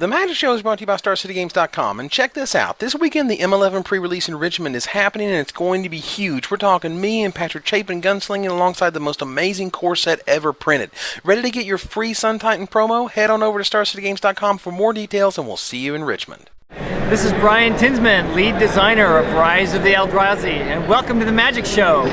The Magic Show is brought to you by StarCityGames.com, and check this out. This weekend, the M11 pre-release in Richmond is happening, and it's going to be huge. We're talking me and Patrick Chapin gunslinging alongside the most amazing core set ever printed. Ready to get your free Sun Titan promo? Head on over to StarCityGames.com for more details, and we'll see you in Richmond. This is Brian Tinsman, lead designer of Rise of the Eldrazi, and welcome to the Magic Show.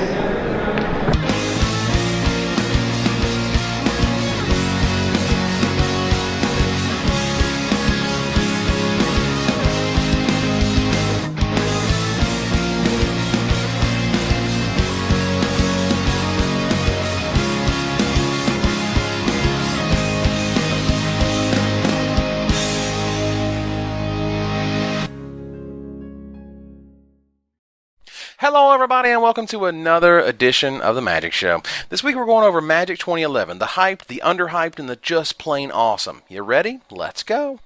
Hello everybody and welcome to another edition of the Magic Show. This week we're going over Magic 2011, the hyped, the underhyped, and the just plain awesome. You ready? Let's go!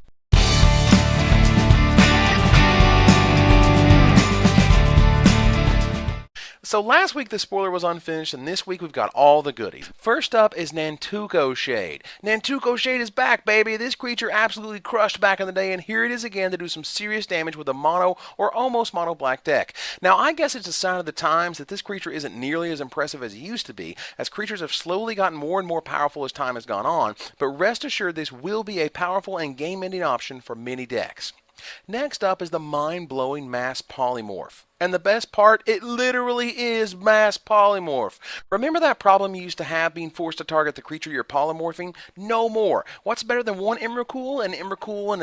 So last week the spoiler was unfinished, and this week we've got all the goodies. First up is Nantuko Shade. Nantuko Shade is back, baby! This creature absolutely crushed back in the day, and here it is again to do some serious damage with a mono or almost mono black deck. Now I guess it's a sign of the times that this creature isn't nearly as impressive as it used to be, as creatures have slowly gotten more and more powerful as time has gone on, but rest assured this will be a powerful and game-ending option for many decks. Next up is the mind-blowing Mass Polymorph. And the best part, it literally is Mass Polymorph. Remember that problem you used to have being forced to target the creature you're polymorphing? No more. What's better than one Emrakul, and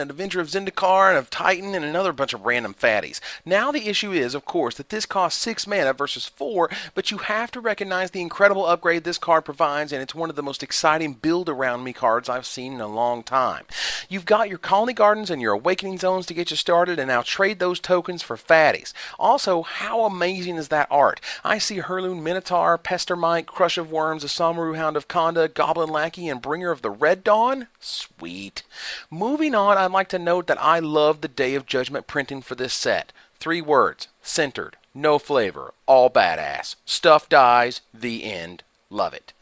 an Avenger of Zendikar, and of Titan, and another bunch of random fatties? Now the issue is, of course, that this costs 6 mana versus 4, but you have to recognize the incredible upgrade this card provides, and it's one of the most exciting build-around-me cards I've seen in a long time. You've got your Colony Gardens and your Awakening Zones to get you started, and now trade those tokens for fatties. Also, how amazing is that art? I see Hurloon Minotaur, Pestermite, Crush of Worms, Asamaru Hound of Konda, Goblin Lackey, and Bringer of the Red Dawn? Sweet. Moving on, I'd like to note that I love the Day of Judgment printing for this set. 3 words. Centered. No flavor. All badass. Stuff dies. The end. Love it.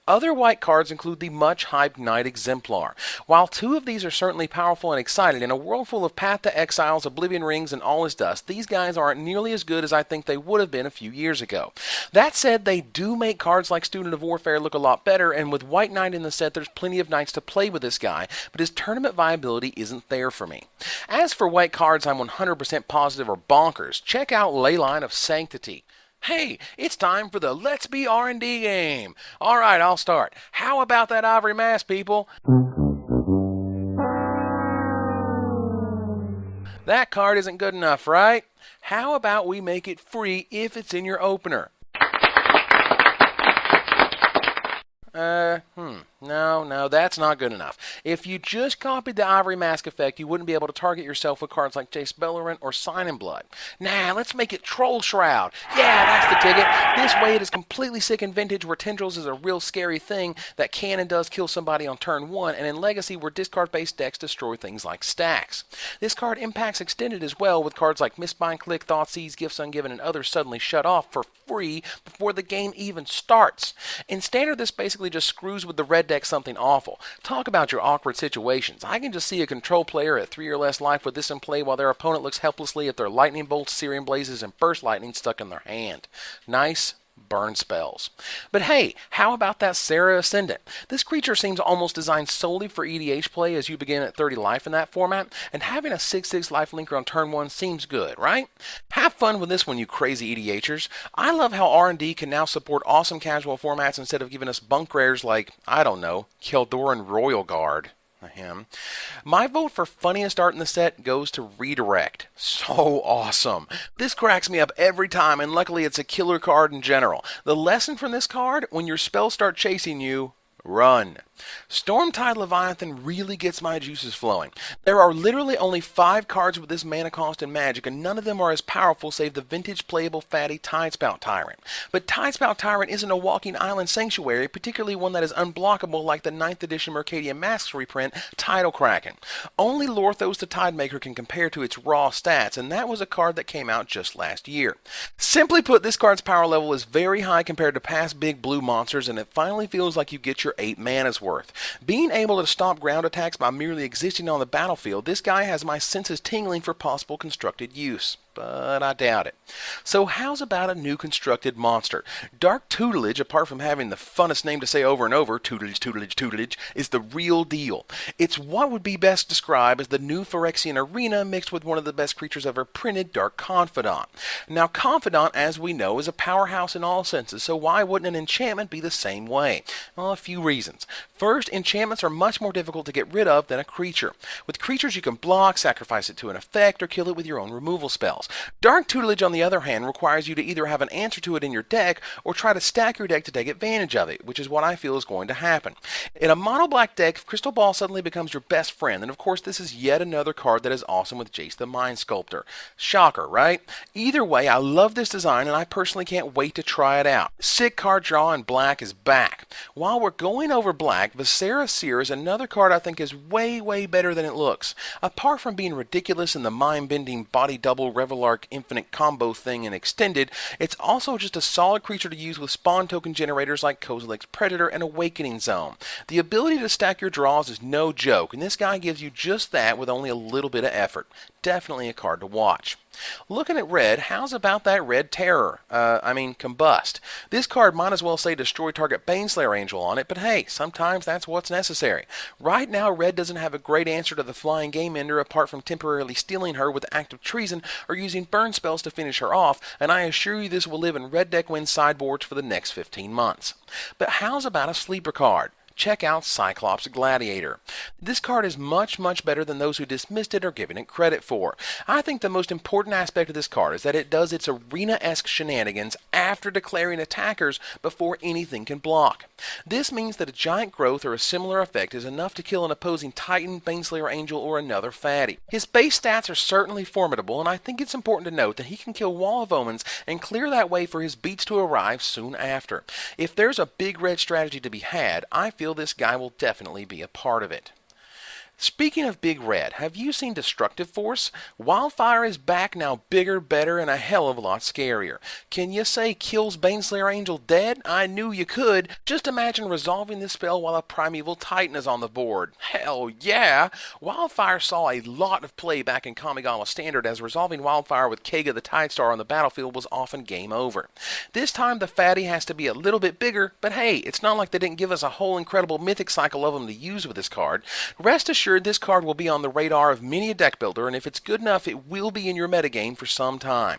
Other white cards include the much-hyped Knight Exemplar. While 2 of these are certainly powerful and exciting, in a world full of Path to Exiles, Oblivion Rings, and All Is Dust, these guys aren't nearly as good as I think they would have been a few years ago. That said, they do make cards like Student of Warfare look a lot better, and with White Knight in the set, there's plenty of Knights to play with this guy, but his tournament viability isn't there for me. As for white cards I'm 100% positive are bonkers, check out Leyline of Sanctity. Hey, it's time for the Let's Be R&D game. Alright, I'll start. How about that Ivory Mask, people? That card isn't good enough, right? How about we make it free if it's in your opener? No, that's not good enough. If you just copied the Ivory Mask effect, you wouldn't be able to target yourself with cards like Jace Beleren or Sign in Blood. Nah, let's make it Troll Shroud. Yeah, that's the ticket. This way it is completely sick in Vintage, where Tendrils is a real scary thing that can and does kill somebody on turn 1, and in Legacy, where discard-based decks destroy things like stacks. This card impacts Extended as well, with cards like Mistbind, Click, Thoughtseize, Gifts Ungiven, and others suddenly shut off for free before the game even starts. In Standard, this basically just screws with the red deck something awful. Talk about your awkward situations. I can just see a control player at 3 or less life with this in play while their opponent looks helplessly at their Lightning Bolts, Searing Blazes, and Burst Lightning stuck in their hand. Nice burn spells. But hey, how about that Serra Ascendant? This creature seems almost designed solely for EDH play as you begin at 30 life in that format, and having a 6/6 life linker on turn 1 seems good, right? Have fun with this one, you crazy EDHers. I love how R&D can now support awesome casual formats instead of giving us bunk rares like, I don't know, Keldoran Royal Guard. Him. My vote for funniest art in the set goes to Redirect. So awesome. This cracks me up every time, and luckily it's a killer card in general. The lesson from this card, when your spells start chasing you, run. Stormtide Leviathan really gets my juices flowing. There are literally only 5 cards with this mana cost in Magic, and none of them are as powerful save the vintage playable fatty Tidespout Tyrant. But Tidespout Tyrant isn't a walking island sanctuary, particularly one that is unblockable like the 9th edition Mercadian Masks reprint, Tidal Kraken. Only Lorthos the Tidemaker can compare to its raw stats, and that was a card that came out just last year. Simply put, this card's power level is very high compared to past big blue monsters, and it finally feels like you get your 8 mana's worth. worth. Being able to stop ground attacks by merely existing on the battlefield, this guy has my senses tingling for possible constructed use. But I doubt it. So how's about a new constructed monster? Dark Tutelage, apart from having the funnest name to say over and over, tutelage, tutelage, tutelage, is the real deal. It's what would be best described as the new Phyrexian Arena mixed with one of the best creatures ever printed, Dark Confidant. Now Confidant, as we know, is a powerhouse in all senses, so why wouldn't an enchantment be the same way? Well, a few reasons. First, enchantments are much more difficult to get rid of than a creature. With creatures you can block, sacrifice it to an effect, or kill it with your own removal spells. Dark Tutelage, on the other hand, requires you to either have an answer to it in your deck or try to stack your deck to take advantage of it, which is what I feel is going to happen. In a mono-black deck, if Crystal Ball suddenly becomes your best friend, then of course this is yet another card that is awesome with Jace the Mind Sculptor. Shocker, right? Either way, I love this design and I personally can't wait to try it out. Sick card draw and black is back. While we're going over black, Becerra Seer is another card I think is way, way better than it looks. Apart from being ridiculous in the mind-bending body double Revelark infinite combo thing and extended, it's also just a solid creature to use with spawn token generators like Kozilek's Predator and Awakening Zone. The ability to stack your draws is no joke, and this guy gives you just that with only a little bit of effort. Definitely a card to watch. Looking at red, how's about that Red Terror? Combust. This card might as well say destroy target Baneslayer Angel on it, but hey, sometimes that's what's necessary. Right now, red doesn't have a great answer to the flying game ender apart from temporarily stealing her with active treason or using burn spells to finish her off, and I assure you this will live in red deck win sideboards for the next 15 months. But how's about a sleeper card? Check out Cyclops Gladiator. This card is much, much better than those who dismissed it or given it credit for. I think the most important aspect of this card is that it does its arena-esque shenanigans after declaring attackers before anything can block. This means that a giant growth or a similar effect is enough to kill an opposing Titan, Baneslayer Angel, or another fatty. His base stats are certainly formidable, and I think it's important to note that he can kill Wall of Omens and clear that way for his beats to arrive soon after. If there's a big red strategy to be had, I feel this guy will definitely be a part of it. Speaking of Big Red, have you seen Destructive Force? Wildfire is back now, bigger, better, and a hell of a lot scarier. Can you say kills Baneslayer Angel dead? I knew you could. Just imagine resolving this spell while a Primeval Titan is on the board. Hell yeah! Wildfire saw a lot of play back in Kamigawa Standard, as resolving Wildfire with Kega the Tidestar on the battlefield was often game over. This time the fatty has to be a little bit bigger, but hey, it's not like they didn't give us a whole incredible mythic cycle of them to use with this card. Rest assured, this card will be on the radar of many a deck builder, and if it's good enough, it will be in your metagame for some time.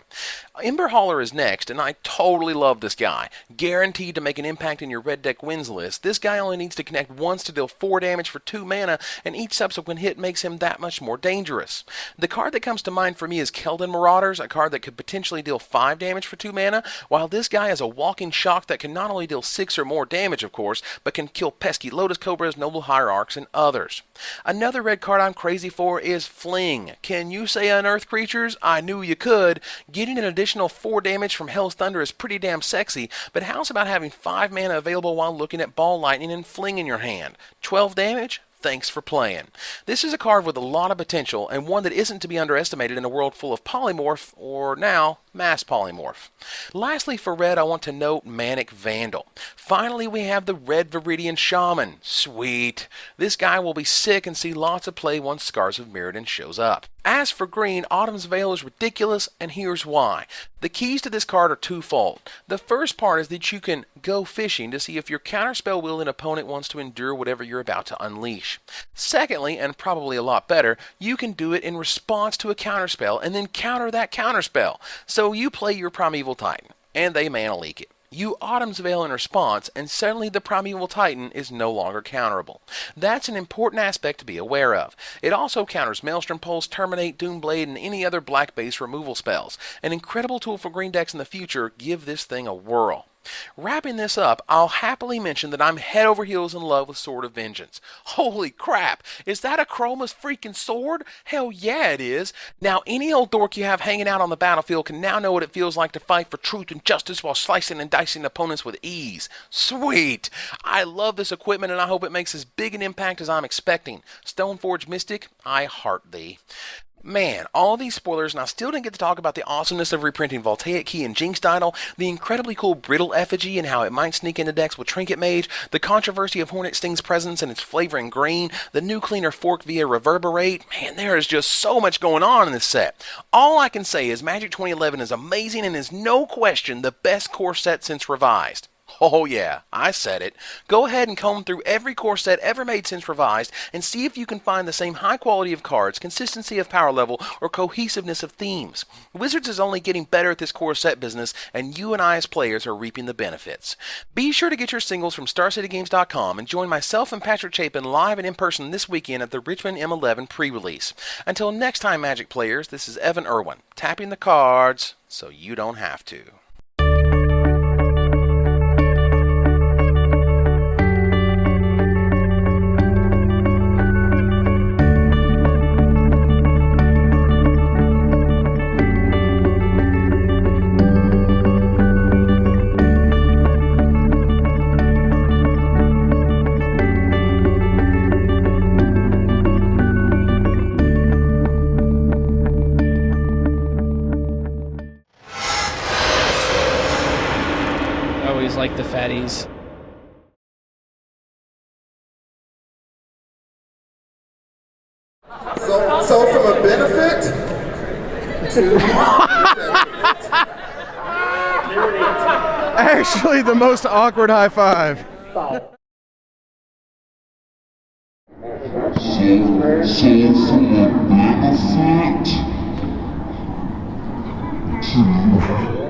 Ember Hauler is next, and I totally love this guy. Guaranteed to make an impact in your red deck wins list. This guy only needs to connect once to deal 4 damage for 2 mana, and each subsequent hit makes him that much more dangerous. The card that comes to mind for me is Keldon Marauders, a card that could potentially deal 5 damage for 2 mana, while this guy is a walking shock that can not only deal 6 or more damage, of course, but can kill pesky Lotus Cobras, Noble Hierarchs, and others. Another red card I'm crazy for is Fling. Can you say unearth creatures? I knew you could. Getting an additional 4 damage from Hell's Thunder is pretty damn sexy, but how's about having 5 mana available while looking at Ball Lightning and Fling in your hand? 12 damage? Thanks for playing. This is a card with a lot of potential, and one that isn't to be underestimated in a world full of polymorph, or now, mass polymorph. Lastly, for red, I want to note Manik Vandal. Finally, we have the Red Viridian Shaman. Sweet. This guy will be sick and see lots of play once Scars of Mirrodin shows up. As for green, Autumn's Veil is ridiculous, and here's why. The keys to this card are twofold. The first part is that you can go fishing to see if your counterspell wielding opponent wants to endure whatever you're about to unleash. Secondly, and probably a lot better, you can do it in response to a counterspell and then counter that counterspell. So you play your Primeval Titan, and they mana leak it. You Autumn's Veil in response, and suddenly the Primeval Titan is no longer counterable. That's an important aspect to be aware of. It also counters Maelstrom Pulse, Terminate, Doomblade, and any other black base removal spells. An incredible tool for green decks in the future. Give this thing a whirl. Wrapping this up, I'll happily mention that I'm head over heels in love with Sword of Vengeance. Holy crap! Is that a Chroma's freaking sword? Hell yeah it is! Now any old dork you have hanging out on the battlefield can now know what it feels like to fight for truth and justice while slicing and dicing opponents with ease. Sweet! I love this equipment and I hope it makes as big an impact as I'm expecting. Stoneforge Mystic, I heart thee. Man, all these spoilers, and I still didn't get to talk about the awesomeness of reprinting Voltaic Key and Jinx Idol, the incredibly cool Brittle effigy and how it might sneak into decks with Trinket Mage, the controversy of Hornet Sting's presence and its flavoring green, the new cleaner fork via Reverberate. Man, there is just so much going on in this set. All I can say is Magic 2011 is amazing and is no question the best core set since revised. Oh yeah, I said it. Go ahead and comb through every core set ever made since revised and see if you can find the same high quality of cards, consistency of power level, or cohesiveness of themes. Wizards is only getting better at this core set business, and you and I as players are reaping the benefits. Be sure to get your singles from StarCityGames.com and join myself and Patrick Chapin live and in person this weekend at the Richmond M11 pre-release. Until next time, Magic players, this is Evan Irwin, tapping the cards so you don't have to. Always like the fatties. So from a benefit to Actually, the most awkward high five. So from a benefit to